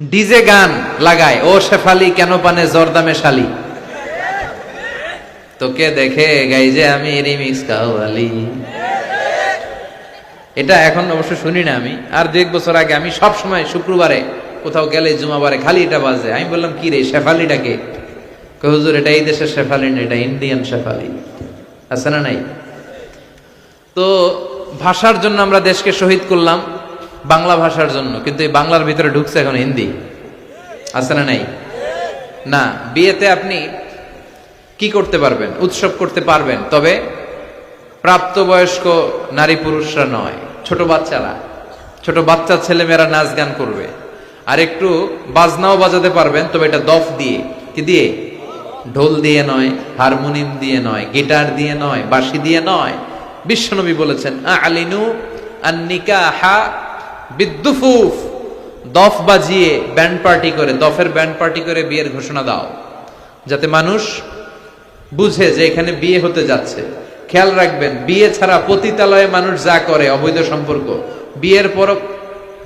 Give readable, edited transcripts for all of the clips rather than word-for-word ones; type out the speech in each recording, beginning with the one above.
DJ গান লাগায়, ও শেফালি কেন পানে জর্দামে শালি, তোকে দেখে গাই যে আমি রিমিক্স কাওয়ালি। এটা এখন অবশ্য শুনি না আমি, আর 2-1 বছর আগে আমি সব সময় শুক্রবারে কোথাও গেলে জুমাবারে খালি এটা বাজে। আমি বললাম কি রে শেফালিটাকে? হুজুর এটা এই দেশের শেফালি না, এটা ইন্ডিয়ান শেফালি। আছে না নাই? তো ভাষার জন্য আমরা দেশকে শহীদ করলাম, বাংলা ভাষার জন্য, কিন্তু এই বাংলার ভিতরে ঢুকছে এখন হিন্দি। আছে না নাই? না, বিয়েতে আপনি কি করতে পারবেন? উৎসব করতে পারবেন, তবে প্রাপ্তবয়স্ক নারী পুরুষরা নয়, ছোট বাচ্চারা, ছোট বাচ্চা ছেলেমেয়েরা নাচ গান করবে। আর একটু বাজনাও বাজাতে পারবেন, তবে এটা দফ দিয়ে, কি দিয়ে? ঢোল দিয়ে নয়, হারমোনিয়াম দিয়ে নয়, গিটার দিয়ে নয়, বাঁশি দিয়ে নয়। বিশ্বনবী বলেছেন আলিনু আন-নিকাহা বিদ্দুফুফ, দফ বাজিয়ে ব্যান্ড পার্টি করে, দফের ব্যান্ড পার্টি করে বিয়ের ঘোষণা দাও, যাতে মানুষ বুঝে যে এখানে বিয়ে হতে যাচ্ছে। খেয়াল রাখবেন, বিয়ে ছাড়া পতিতালয়ে মানুষ যা করে অবৈধ সম্পর্ক,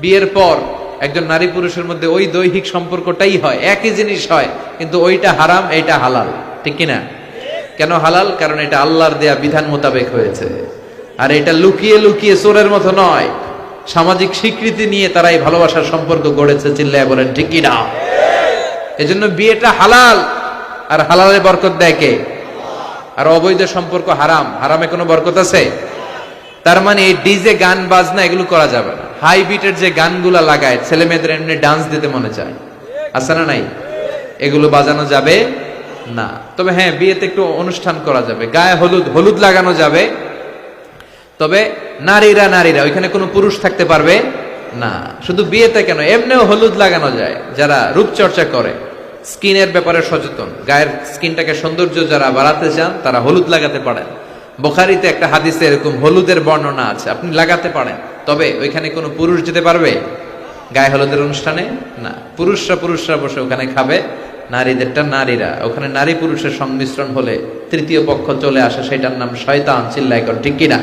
বিয়ের পর একজন নারী পুরুষের মধ্যে ওই দৈহিক সম্পর্কটাই হয়, একই জিনিস হয়, কিন্তু ওইটা হারাম, এইটা হালাল। ঠিক কিনা? কেন হালাল? কারণ এটা আল্লাহর দেয়া বিধান মোতাবেক হয়েছে। আর এটা লুকিয়ে লুকিয়ে চোরের মতো নয়, সামাজিক স্বীকৃতি নিয়ে তারা এই ভালোবাসার সম্পর্ক গড়েছে। চিল্লায় বলেন ঠিক কিনা? এজন্য বিয়েটা হালাল, আর হালালে বরকত দেয় কে? আর অবৈধ সম্পর্ক হারাম, হারামে কোনো বরকত আছে? তার মানে এই ডিজে গান বাজনা এগুলো করা যাবে না। হাই বিটের যে গানগুলা লাগায় ছেলে মেয়েদের এমনি ডান্স দিতে মনে চায়, আছে না নাই? এগুলো বাজানো যাবে না। তবে হ্যাঁ, বিয়েতে একটু অনুষ্ঠান করা যাবে, গায়ে হলুদ লাগানো যাবে, তবে নারীরা ওইখানে কোনো পুরুষ থাকতে পারবে না। শুধু বিয়েতে কেন, এমনিও হলুদ লাগানো যায়। যারা রূপচর্চা করে, স্কিনের ব্যাপারে সচেতন, গায়ের স্কিনটাকে সৌন্দর্য যারা বাড়াতে চান, তারা হলুদ লাগাতে পারেন। বুখারীতে একটা হাদিসে এরকম হলুদের বর্ণনা আছে, আপনি লাগাতে পারেন। তবে ওইখানে কোনো পুরুষ যেতে পারবে গায়ে হলুদের অনুষ্ঠানে? না। পুরুষরা বসে ওখানে খাবে, নারীদেরটা নারীরা। ওখানে নারী পুরুষের সংমিশ্রণ হলে তৃতীয় পক্ষ চলে আসে, সেটার নাম শয়তান। চিল্লায় কর ঠিক কিনা?